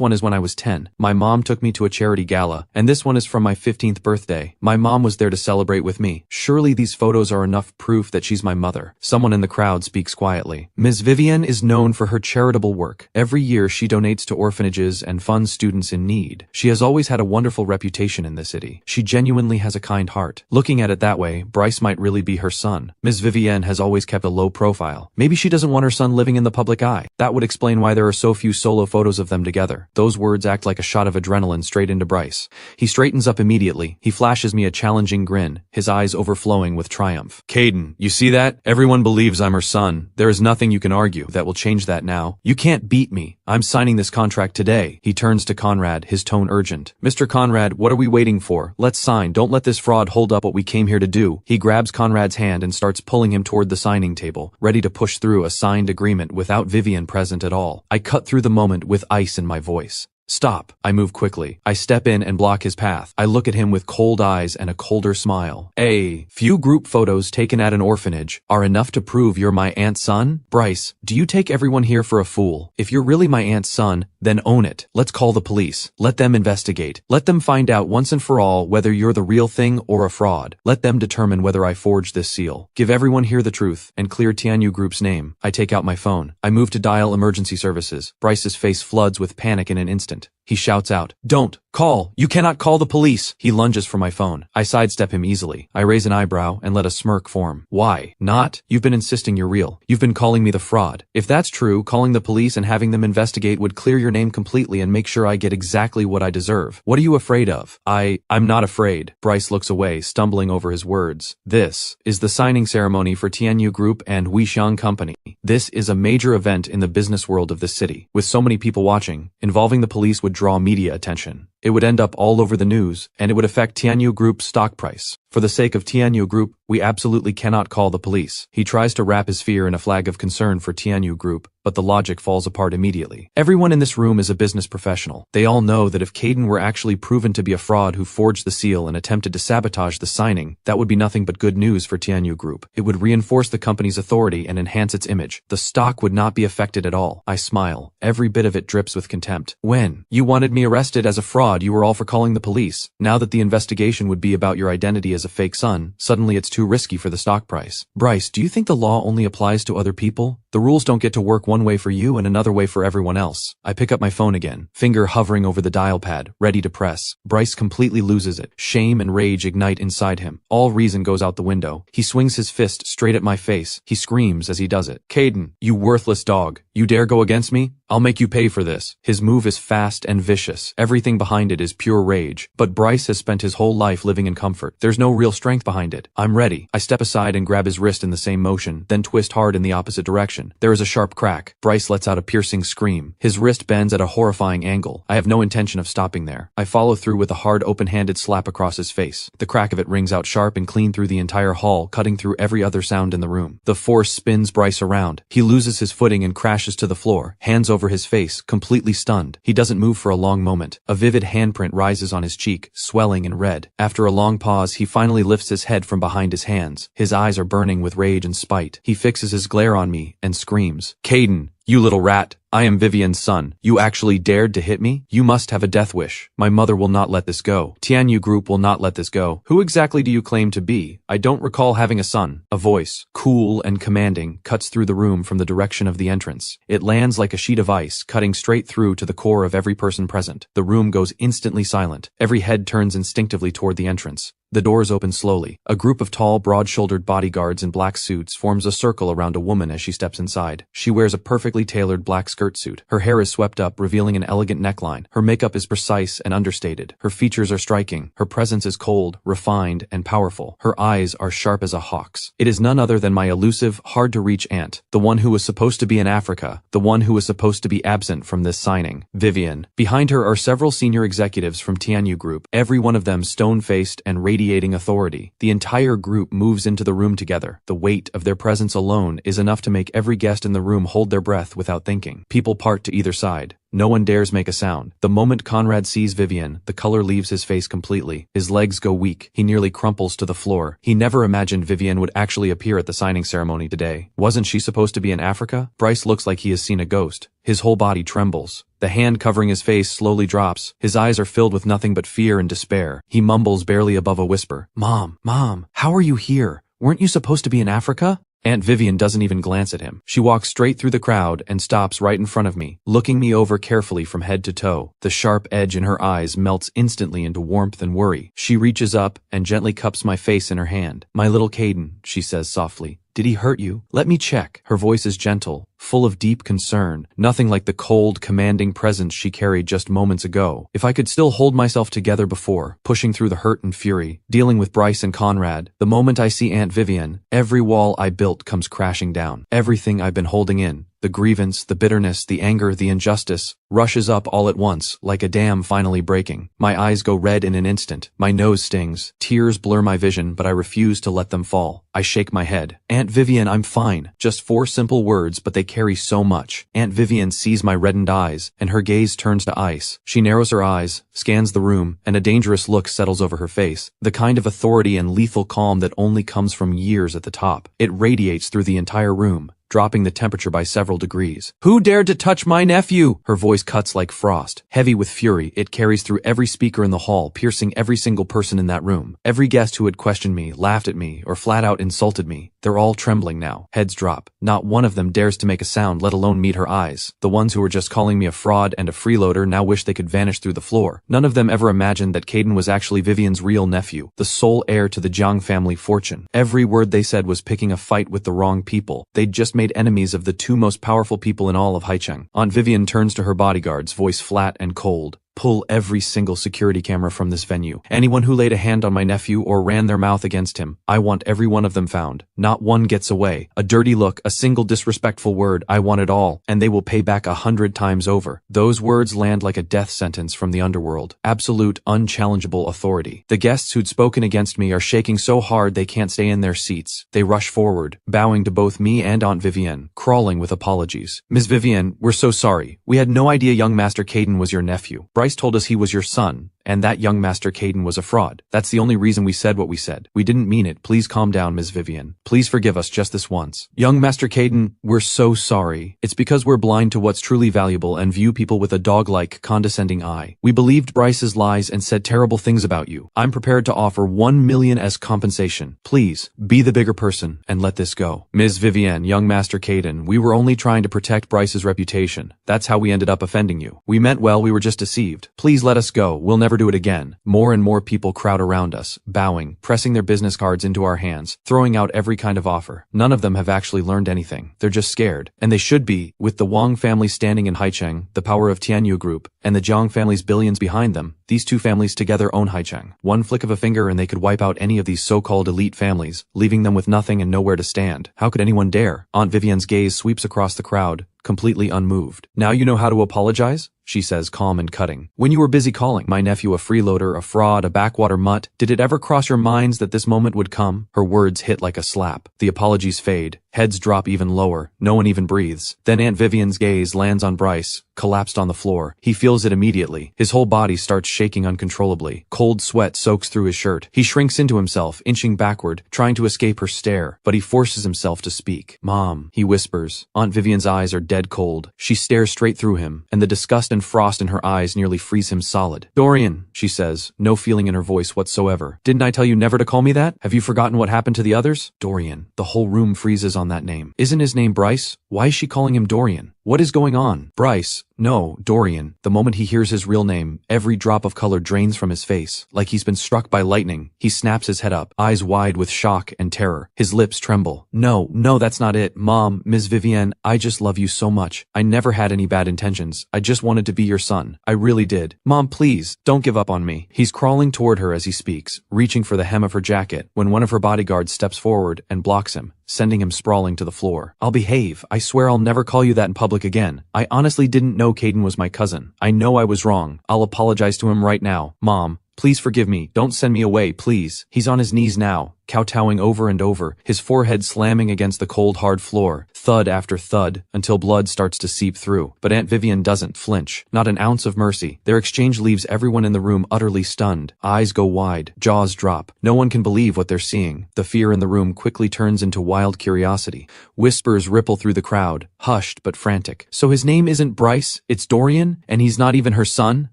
one is when I was 10. My mom took me to a charity gala, and this one is from my 15th birthday. My mom was there to celebrate with me. Surely these photos are enough proof that she's my mother. Someone in the crowd speaks quietly. Ms. Vivian is known for her charitable work. Every year she donates to orphanages and funds students in need. She has always had a wonderful reputation in the city. She genuinely has a kind heart. Looking at it that way, Bryce might really be her son. Ms. Vivian has always kept a low profile. Maybe she doesn't want her son living in the public eye. That would explain why there are so few solo photos of them together. Those words act like a shot of adrenaline straight into Bryce. He straightens up immediately. He flashes me a challenging grin, his eyes overflowing with triumph. Caden, you see that? Everyone believes I'm her son. There is nothing you can argue that will change that now. You can't beat me. I'm signing this contract today. He turns to Conrad, his tone urgent. Mr. Conrad, what are we waiting for? Let's sign. Don't let this fraud hold up what we came here to do. He grabs Conrad's hand and starts pulling him toward the signing table, ready to push through a signed agreement without Vivian present at all. I cut through the moment with ice in my voice. Stop. I move quickly. I step in and block his path. I look at him with cold eyes and a colder smile. A few group photos taken at an orphanage are enough to prove you're my aunt's son? Bryce, do you take everyone here for a fool? If you're really my aunt's son, then own it. Let's call the police. Let them investigate. Let them find out once and for all whether you're the real thing or a fraud. Let them determine whether I forged this seal. Give everyone here the truth and clear Tianyu Group's name. I take out my phone. I move to dial emergency services. Bryce's face floods with panic in an instant. He shouts out, "Don't! Call! You cannot call the police!" He lunges for my phone. I sidestep him easily. I raise an eyebrow and let a smirk form. Why? Not? You've been insisting you're real. You've been calling me the fraud. If that's true, calling the police and having them investigate would clear your name completely and make sure I get exactly what I deserve. What are you afraid of? I'm not afraid. Bryce looks away, stumbling over his words. This is the signing ceremony for Tianyu Group and Weishang Company. This is a major event in the business world of the city. With so many people watching, involving the police would draw media attention. It would end up all over the news, and it would affect Tianyu Group's stock price. For the sake of Tianyu Group, we absolutely cannot call the police. He tries to wrap his fear in a flag of concern for Tianyu Group, but the logic falls apart immediately. Everyone in this room is a business professional. They all know that if Caden were actually proven to be a fraud who forged the seal and attempted to sabotage the signing, that would be nothing but good news for Tianyu Group. It would reinforce the company's authority and enhance its image. The stock would not be affected at all. I smile. Every bit of it drips with contempt. When you wanted me arrested as a fraud, you were all for calling the police. Now that the investigation would be about your identity as a fake son, suddenly it's too risky for the stock price. Bryce, do you think the law only applies to other people? The rules don't get to work one way for you and another way for everyone else. I pick up my phone again, finger hovering over the dial pad, ready to press. Bryce completely loses it. Shame and rage ignite inside him. All reason goes out the window. He swings his fist straight at my face. He screams as he does it. Caden, you worthless dog. You dare go against me? I'll make you pay for this. His move is fast and vicious. Everything behind it is pure rage. But Bryce has spent his whole life living in comfort. There's no real strength behind it. I'm ready. I step aside and grab his wrist in the same motion, then twist hard in the opposite direction. There is a sharp crack. Bryce lets out a piercing scream. His wrist bends at a horrifying angle. I have no intention of stopping there. I follow through with a hard open-handed slap across his face. The crack of it rings out sharp and clean through the entire hall, cutting through every other sound in the room. The force spins Bryce around. He loses his footing and crashes to the floor, hands over his face, completely stunned. He doesn't move for a long moment. A vivid handprint rises on his cheek, swelling and red. After a long pause, he finally lifts his head from behind his hands. His eyes are burning with rage and spite. He fixes his glare on me and screams, "Caden, you little rat! I am Vivian's son. You actually dared to hit me? You must have a death wish. My mother will not let this go. Tianyu Group will not let this go. Who exactly do you claim to be? I don't recall having a son." A voice, cool and commanding, cuts through the room from the direction of the entrance. It lands like a sheet of ice, cutting straight through to the core of every person present. The room goes instantly silent. Every head turns instinctively toward the entrance. The doors open slowly. A group of tall, broad-shouldered bodyguards in black suits forms a circle around a woman as she steps inside. She wears a perfectly tailored black skirt suit. Her hair is swept up, revealing an elegant neckline. Her makeup is precise and understated. Her features are striking. Her presence is cold, refined, and powerful. Her eyes are sharp as a hawk's. It is none other than my elusive, hard-to-reach aunt, the one who was supposed to be in Africa, the one who was supposed to be absent from this signing. Vivian. Behind her are several senior executives from Tianyu Group, every one of them stone-faced and radiating authority. The entire group moves into the room together. The weight of their presence alone is enough to make every guest in the room hold their breath without thinking. People part to either side. No one dares make a sound. The moment Conrad sees Vivian, the color leaves his face completely. His legs go weak. He nearly crumples to the floor. He never imagined Vivian would actually appear at the signing ceremony today. Wasn't she supposed to be in Africa? Bryce looks like he has seen a ghost. His whole body trembles. The hand covering his face slowly drops. His eyes are filled with nothing but fear and despair. He mumbles barely above a whisper, Mom, how are you here? Weren't you supposed to be in Africa?" Aunt Vivian doesn't even glance at him. She walks straight through the crowd and stops right in front of me, looking me over carefully from head to toe. The sharp edge in her eyes melts instantly into warmth and worry. She reaches up and gently cups my face in her hand. "My little Caden," she says softly. "Did he hurt you? Let me check." Her voice is gentle, full of deep concern, nothing like the cold, commanding presence she carried just moments ago. If I could still hold myself together before, pushing through the hurt and fury, dealing with Bryce and Conrad, the moment I see Aunt Vivian, every wall I built comes crashing down. Everything I've been holding in, the grievance, the bitterness, the anger, the injustice, rushes up all at once, like a dam finally breaking. My eyes go red in an instant. My nose stings. Tears blur my vision, but I refuse to let them fall. I shake my head. "Aunt Vivian, I'm fine." Just 4 simple words, but they carry so much. Aunt Vivian sees my reddened eyes, and her gaze turns to ice. She narrows her eyes, scans the room, and a dangerous look settles over her face. The kind of authority and lethal calm that only comes from years at the top. It radiates through the entire room, dropping the temperature by several degrees. "Who dared to touch my nephew?" Her voice cuts like frost. Heavy with fury, it carries through every speaker in the hall, piercing every single person in that room. Every guest who had questioned me, laughed at me, or flat out insulted me. They're all trembling now. Heads drop. Not one of them dares to make a sound, let alone meet her eyes. The ones who were just calling me a fraud and a freeloader now wish they could vanish through the floor. None of them ever imagined that Caden was actually Vivian's real nephew, the sole heir to the Jiang family fortune. Every word they said was picking a fight with the wrong people. They'd just made enemies of the 2 most powerful people in all of Haicheng. Aunt Vivian turns to her bodyguards, voice flat and cold. "Pull every single security camera from this venue. Anyone who laid a hand on my nephew or ran their mouth against him, I want every one of them found. Not one gets away. A dirty look, a single disrespectful word, I want it all, and they will pay back 100 times over." Those words land like a death sentence from the underworld. Absolute, unchallengeable authority. The guests who'd spoken against me are shaking so hard they can't stay in their seats. They rush forward, bowing to both me and Aunt Vivian, crawling with apologies. "Ms. Vivian, we're so sorry. We had no idea young Master Caden was your nephew. Bryce told us he was your son, and that young Master Caden was a fraud. That's the only reason we said what we said. We didn't mean it. Please calm down, Ms. Vivian. Please forgive us just this once. Young Master Caden, we're so sorry. It's because we're blind to what's truly valuable and view people with a dog-like, condescending eye. We believed Bryce's lies and said terrible things about you. I'm prepared to offer 1 million as compensation. Please, be the bigger person and let this go. Ms. Vivian, young Master Caden, we were only trying to protect Bryce's reputation. That's how we ended up offending you. We meant well, we were just deceived. Please let us go. We'll never do it again. More and more people crowd around us, bowing, pressing their business cards into our hands, throwing out every kind of offer. None of them have actually learned anything. They're just scared. And they should be, with the Wang family standing in Haicheng, the power of Tianyu Group, and the Jiang family's billions behind them. These two families together own Haicheng. One flick of a finger and they could wipe out any of these so-called elite families, leaving them with nothing and nowhere to stand. How could anyone dare? Aunt Vivian's gaze sweeps across the crowd, completely unmoved. Now you know how to apologize? She says, calm and cutting. When you were busy calling my nephew a freeloader, a fraud, a backwater mutt, did it ever cross your minds that this moment would come? Her words hit like a slap. The apologies fade. Heads drop even lower. No one even breathes. Then Aunt Vivian's gaze lands on Bryce, collapsed on the floor. He feels it immediately. His whole body starts shaking uncontrollably. Cold sweat soaks through his shirt. He shrinks into himself, inching backward, trying to escape her stare, but he forces himself to speak. Mom, he whispers. Aunt Vivian's eyes are dead cold. She stares straight through him, and the disgust and frost in her eyes nearly freeze him solid. Dorian, she says, no feeling in her voice whatsoever. Didn't I tell you never to call me that? Have you forgotten what happened to the others? Dorian. The whole room freezes on that name. Isn't his name Bryce? Why is she calling him Dorian? What is going on? Bryce. No, Dorian. The moment he hears his real name, every drop of color drains from his face. Like he's been struck by lightning, he snaps his head up, eyes wide with shock and terror. His lips tremble. No, that's not it. Mom, Ms. Vivian, I just love you so much. I never had any bad intentions. I just wanted to be your son. I really did. Mom, please, don't give up on me. He's crawling toward her as he speaks, reaching for the hem of her jacket, when one of her bodyguards steps forward and blocks him, sending him sprawling to the floor. I'll behave. I swear I'll never call you that in public again. I honestly didn't know Caden was my cousin. I know I was wrong. I'll apologize to him right now. Mom, please forgive me. Don't send me away, please. He's on his knees now, kowtowing over and over, his forehead slamming against the cold, hard floor, thud after thud, until blood starts to seep through. But Aunt Vivian doesn't flinch. Not an ounce of mercy. Their exchange leaves everyone in the room utterly stunned. Eyes go wide, jaws drop. No one can believe what they're seeing. The fear in the room quickly turns into wild curiosity. Whispers ripple through the crowd, hushed but frantic. So his name isn't Bryce, it's Dorian, and he's not even her son?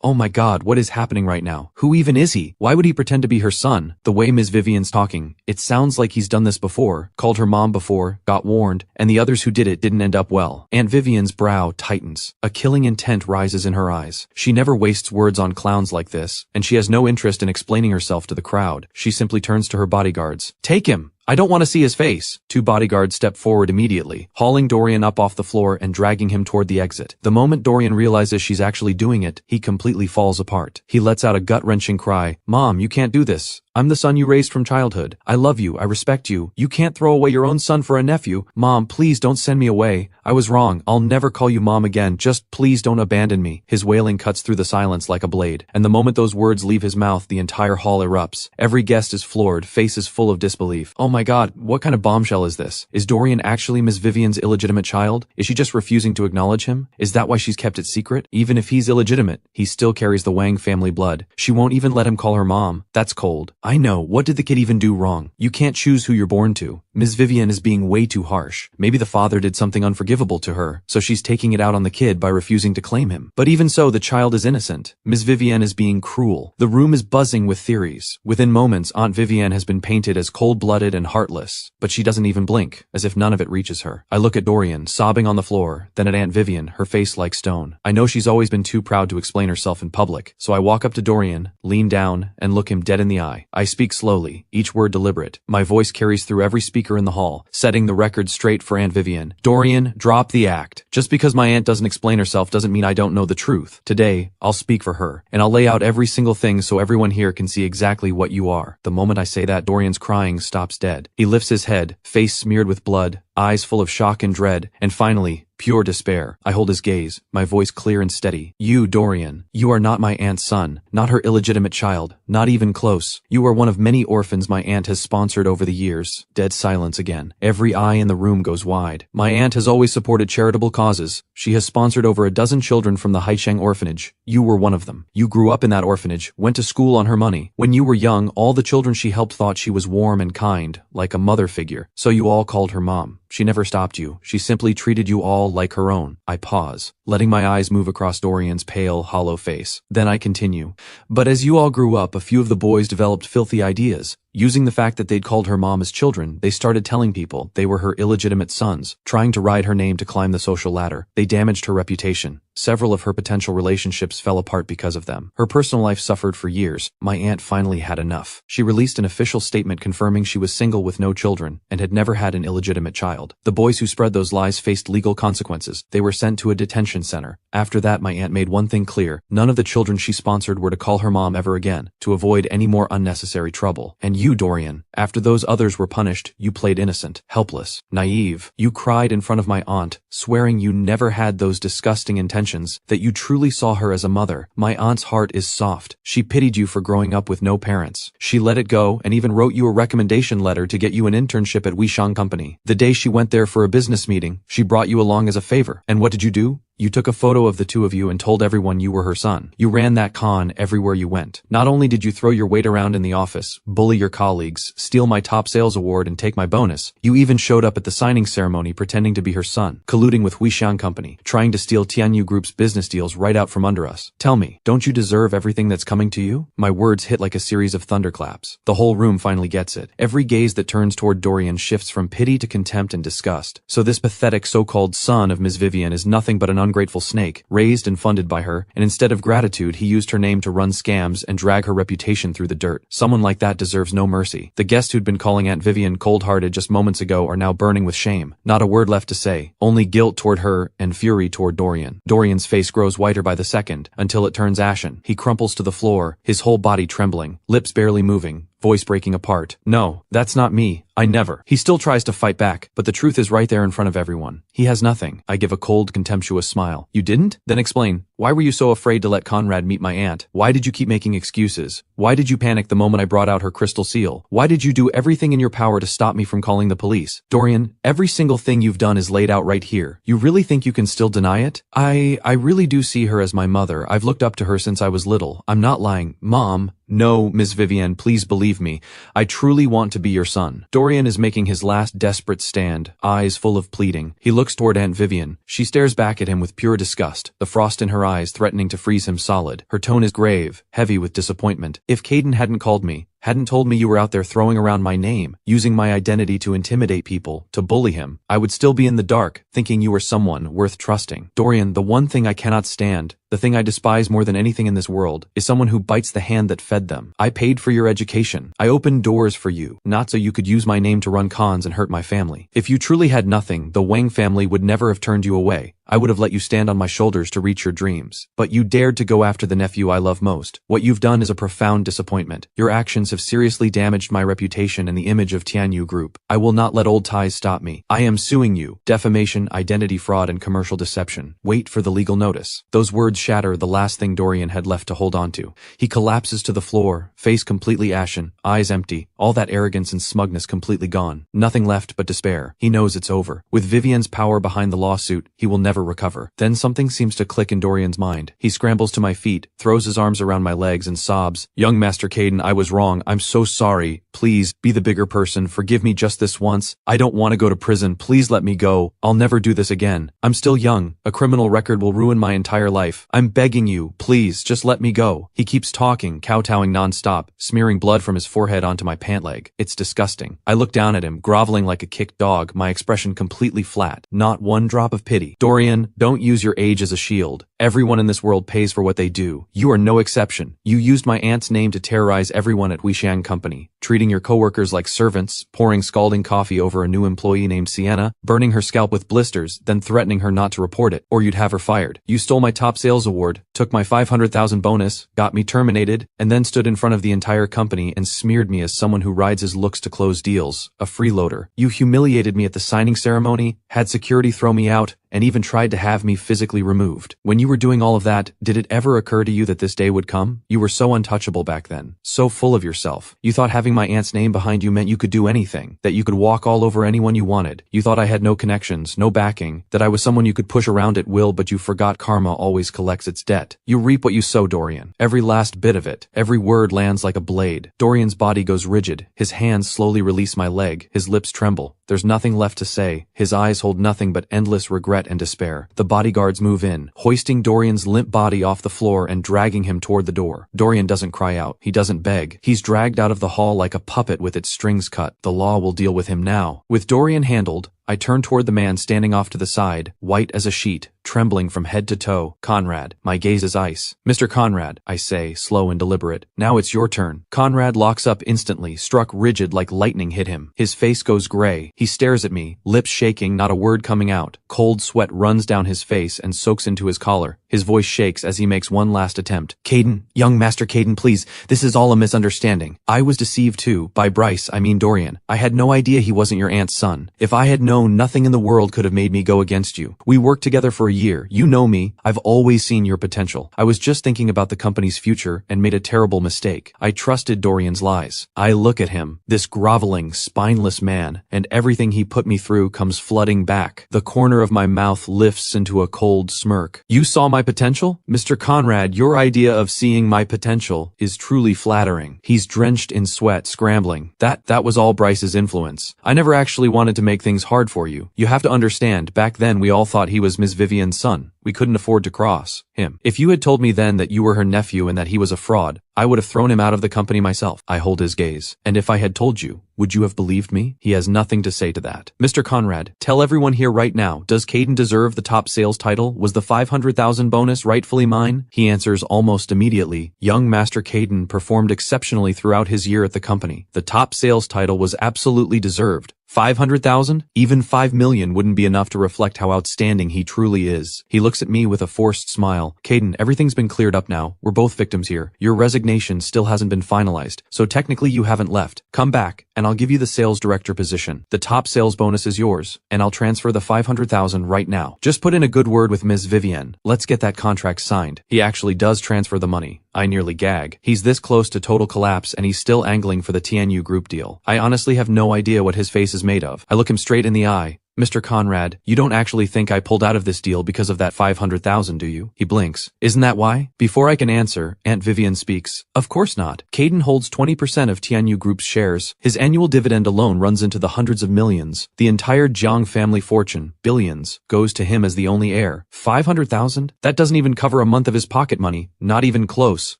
Oh my God, what is happening right now? Who even is he? Why would he pretend to be her son? The way Ms. Vivian's talking, it sounds like he's done this before, called her mom before, got warned, and the others who did it didn't end up well. Aunt Vivian's brow tightens. A killing intent rises in her eyes. She never wastes words on clowns like this, and she has no interest in explaining herself to the crowd. She simply turns to her bodyguards. Take him! I don't want to see his face. Two bodyguards step forward immediately, hauling Dorian up off the floor and dragging him toward the exit. The moment Dorian realizes she's actually doing it, he completely falls apart. He lets out a gut-wrenching cry. Mom, you can't do this. I'm the son you raised from childhood. I love you. I respect you. You can't throw away your own son for a nephew. Mom, please don't send me away. I was wrong. I'll never call you Mom again. Just please don't abandon me. His wailing cuts through the silence like a blade, and the moment those words leave his mouth, the entire hall erupts. Every guest is floored, faces full of disbelief. Oh my God, what kind of bombshell is this? Is Dorian actually Miss Vivian's illegitimate child? Is she just refusing to acknowledge him? Is that why she's kept it secret? Even if he's illegitimate, he still carries the Wang family blood. She won't even let him call her mom. That's cold. I know. What did the kid even do wrong? You can't choose who you're born to. Ms. Vivian is being way too harsh. Maybe the father did something unforgivable to her, so she's taking it out on the kid by refusing to claim him. But even so, the child is innocent. Ms. Vivian is being cruel. The room is buzzing with theories. Within moments, Aunt Vivian has been painted as cold-blooded and heartless, but she doesn't even blink, as if none of it reaches her. I look at Dorian, sobbing on the floor, then at Aunt Vivian, her face like stone. I know she's always been too proud to explain herself in public, so I walk up to Dorian, lean down, and look him dead in the eye. I speak slowly, each word deliberate. My voice carries through every speaker in the hall, setting the record straight for Aunt Vivian. Dorian, drop the act. Just because my aunt doesn't explain herself doesn't mean I don't know the truth. Today, I'll speak for her, and I'll lay out every single thing so everyone here can see exactly what you are. The moment I say that, Dorian's crying stops dead. He lifts his head, face smeared with blood, eyes full of shock and dread, and finally, pure despair. I hold his gaze, my voice clear and steady. You, Dorian, you are not my aunt's son, not her illegitimate child. not even close. You are one of many orphans my aunt has sponsored over the years. Dead silence again. Every eye in the room goes wide. My aunt has always supported charitable causes. She has sponsored over a dozen children from the Haicheng orphanage. You were one of them. You grew up in that orphanage, went to school on her money. When you were young, all the children she helped thought she was warm and kind, like a mother figure. So you all called her mom. She never stopped you. She simply treated you all like her own. I pause, letting my eyes move across Dorian's pale, hollow face. Then I continue. But as you all grew up, a few of the boys developed filthy ideas. Using the fact that they'd called her mom as children, they started telling people they were her illegitimate sons, trying to ride her name to climb the social ladder. They damaged her reputation. Several of her potential relationships fell apart because of them. Her personal life suffered for years. My aunt finally had enough. She released an official statement confirming she was single with no children and had never had an illegitimate child. The boys who spread those lies faced legal consequences. They were sent to a detention center. After that, my aunt made one thing clear. None of the children she sponsored were to call her mom ever again, to avoid any more unnecessary trouble. And you, Dorian, after those others were punished, you played innocent, helpless, naive. You cried in front of my aunt, swearing you never had those disgusting intentions, that you truly saw her as a mother. My aunt's heart is soft. She pitied you for growing up with no parents. She let it go and even wrote you a recommendation letter to get you an internship at Weishang Company. The day she went there for a business meeting, she brought you along as a favor. And what did you do? You took a photo of the two of you and told everyone you were her son. You ran that con everywhere you went. Not only did you throw your weight around in the office, bully your colleagues, steal my top sales award and take my bonus, you even showed up at the signing ceremony pretending to be her son, colluding with Weishang Company, trying to steal Tianyu Group's business deals right out from under us. Tell me, don't you deserve everything that's coming to you? My words hit like a series of thunderclaps. The whole room finally gets it. Every gaze that turns toward Dorian shifts from pity to contempt and disgust. So this pathetic so-called son of Ms. Vivian is nothing but an ungrateful snake, raised and funded by her, and instead of gratitude he used her name to run scams and drag her reputation through the dirt. Someone like that deserves no mercy. The guests who'd been calling Aunt Vivian cold-hearted just moments ago are now burning with shame. Not a word left to say, only guilt toward her and fury toward Dorian. Dorian's face grows whiter by the second, until it turns ashen. He crumples to the floor, his whole body trembling, lips barely moving, voice breaking apart. No, that's not me. I never. He still tries to fight back, but the truth is right there in front of everyone. He has nothing. I give a cold, contemptuous smile. You didn't? Then explain. Why were you so afraid to let Conrad meet my aunt? Why did you keep making excuses? Why did you panic the moment I brought out her crystal seal? Why did you do everything in your power to stop me from calling the police? Dorian, every single thing you've done is laid out right here. You really think you can still deny it? I really do see her as my mother. I've looked up to her since I was little. I'm not lying. Mom. No, Miss Vivian, please believe me. I truly want to be your son. Dorian is making his last desperate stand, eyes full of pleading. He looks toward Aunt Vivian. She stares back at him with pure disgust, the frost in her eyes threatening to freeze him solid. Her tone is grave, heavy with disappointment. If Caden hadn't called me, hadn't told me you were out there throwing around my name, using my identity to intimidate people, to bully him, I would still be in the dark, thinking you were someone worth trusting. Dorian, the one thing I cannot stand, the thing I despise more than anything in this world, is someone who bites the hand that fed them. I paid for your education. I opened doors for you, not so you could use my name to run cons and hurt my family. If you truly had nothing, the Wang family would never have turned you away. I would have let you stand on my shoulders to reach your dreams. But you dared to go after the nephew I love most. What you've done is a profound disappointment. Your actions have seriously damaged my reputation and the image of Tianyu Group. I will not let old ties stop me. I am suing you. Defamation, identity fraud, and commercial deception. Wait for the legal notice. Those words shatter the last thing Dorian had left to hold on to. He collapses to the floor, face completely ashen, eyes empty, all that arrogance and smugness completely gone. Nothing left but despair. He knows it's over. With Vivian's power behind the lawsuit, he will never recover. Then something seems to click in Dorian's mind. He scrambles to my feet, throws his arms around my legs and sobs. Young Master Caden, I was wrong. I'm so sorry. Please, be the bigger person. Forgive me just this once. I don't want to go to prison. Please let me go. I'll never do this again. I'm still young. A criminal record will ruin my entire life. I'm begging you. Please, just let me go. He keeps talking, kowtowing nonstop, smearing blood from his forehead onto my pant leg. It's disgusting. I look down at him, groveling like a kicked dog, my expression completely flat. Not one drop of pity. Dorian, don't use your age as a shield. Everyone in this world pays for what they do. You are no exception. You used my aunt's name to terrorize everyone at Weishang Company, treating your coworkers like servants, pouring scalding coffee over a new employee named Sienna, burning her scalp with blisters, then threatening her not to report it, or you'd have her fired. You stole my top sales award, took my 500,000 bonus, got me terminated, and then stood in front of the entire company and smeared me as someone who rides his looks to close deals, a freeloader. You humiliated me at the signing ceremony, had security throw me out, and even tried to have me physically removed. When you were doing all of that, did it ever occur to you that this day would come? You were so untouchable back then, so full of yourself. You thought having my aunt's name behind you meant you could do anything, that you could walk all over anyone you wanted. You thought I had no connections, no backing, that I was someone you could push around at will, but you forgot karma always collects its debt. You reap what you sow, Dorian. Every last bit of it. Every word lands like a blade. Dorian's body goes rigid. His hands slowly release my leg. His lips tremble. There's nothing left to say. His eyes hold nothing but endless regret and despair. The bodyguards move in, hoisting Dorian's limp body off the floor and dragging him toward the door. Dorian doesn't cry out. He doesn't beg. He's dragged out of the hall like a puppet with its strings cut. The law will deal with him now. With Dorian handled, I turn toward the man standing off to the side, white as a sheet, trembling from head to toe. Conrad. My gaze is ice. Mr. Conrad, I say, slow and deliberate. Now it's your turn. Conrad locks up instantly, struck rigid like lightning hit him. His face goes gray. He stares at me, lips shaking, not a word coming out. Cold sweat runs down his face and soaks into his collar. His voice shakes as he makes one last attempt. Caden, young Master Caden, please, this is all a misunderstanding. I was deceived too, by Bryce, I mean Dorian. I had no idea he wasn't your aunt's son. If I had known, nothing in the world could have made me go against you. We worked together for a year. You know me. I've always seen your potential. I was just thinking about the company's future and made a terrible mistake. I trusted Dorian's lies. I look at him, this groveling, spineless man, and everything he put me through comes flooding back. The corner of my mouth lifts into a cold smirk. You saw my potential? Mr. Conrad, your idea of seeing my potential is truly flattering. He's drenched in sweat, scrambling. That was all Bryce's influence. I never actually wanted to make things hard for you. You have to understand, back then we all thought he was Miss Vivian's son. We couldn't afford to cross him. If you had told me then that you were her nephew and that he was a fraud, I would have thrown him out of the company myself. I hold his gaze. And if I had told you, would you have believed me? He has nothing to say to that. Mr. Conrad, tell everyone here right now, does Caden deserve the top sales title? Was the 500,000 bonus rightfully mine? He answers almost immediately. Young Master Caden performed exceptionally throughout his year at the company. The top sales title was absolutely deserved. 500,000? Even 5 million wouldn't be enough to reflect how outstanding he truly is. He looks at me with a forced smile. Caden, everything's been cleared up now. We're both victims here. Your resignation still hasn't been finalized, so technically you haven't left. Come back, and I'll give you the sales director position. The top sales bonus is yours, and I'll transfer the 500,000 right now. Just put in a good word with Ms. Vivian. Let's get that contract signed. He actually does transfer the money. I nearly gag. He's this close to total collapse and he's still angling for the TNU group deal. I honestly have no idea what his face is made of. I look him straight in the eye. Mr. Conrad, you don't actually think I pulled out of this deal because of that 500,000, do you? He blinks. Isn't that why? Before I can answer, Aunt Vivian speaks. Of course not. Caden holds 20% of TNU Group's shares. His annual dividend alone runs into the hundreds of millions. The entire Jiang family fortune, billions, goes to him as the only heir. 500,000? That doesn't even cover a month of his pocket money. Not even close.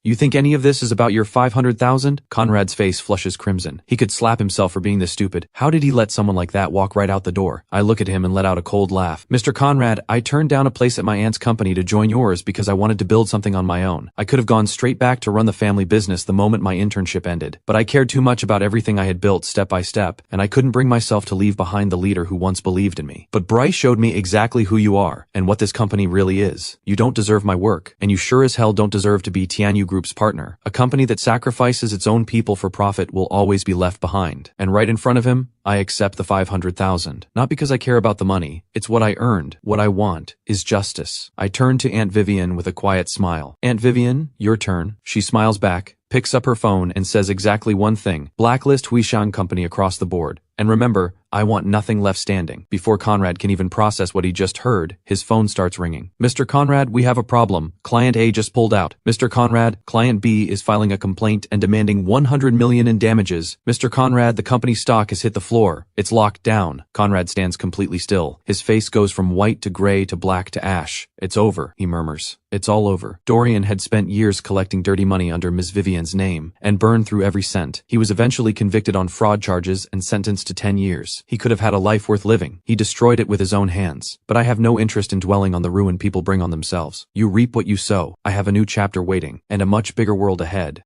You think any of this is about your 500,000? Conrad's face flushes crimson. He could slap himself for being this stupid. How did he let someone like that walk right out the door? I look at him and let out a cold laugh. Mr. Conrad, I turned down a place at my aunt's company to join yours because I wanted to build something on my own. I could have gone straight back to run the family business the moment my internship ended, but I cared too much about everything I had built step by step, and I couldn't bring myself to leave behind the leader who once believed in me. But Bryce showed me exactly who you are and what this company really is. You don't deserve my work, and you sure as hell don't deserve to be TNU Group's partner. A company that sacrifices its own people for profit will always be left behind. And right in front of him, I accept the 500,000. Not because I care about the money. It's what I earned. What I want is justice. I turn to Aunt Vivian with a quiet smile. Aunt Vivian, your turn. She smiles back, picks up her phone and says exactly one thing. Blacklist Huishan Company across the board. And remember, I want nothing left standing. Before Conrad can even process what he just heard, his phone starts ringing. Mr. Conrad, we have a problem. Client A just pulled out. Mr. Conrad, Client B is filing a complaint and demanding 100 million in damages. Mr. Conrad, the company stock has hit the floor. It's locked down. Conrad stands completely still. His face goes from white to gray to black to ash. It's over, he murmurs. It's all over. Dorian had spent years collecting dirty money under Miss Vivian's name and burned through every cent. He was eventually convicted on fraud charges and sentenced to 10 years. He could have had a life worth living. He destroyed it with his own hands. But I have no interest in dwelling on the ruin people bring on themselves. You reap what you sow. I have a new chapter waiting, and a much bigger world ahead.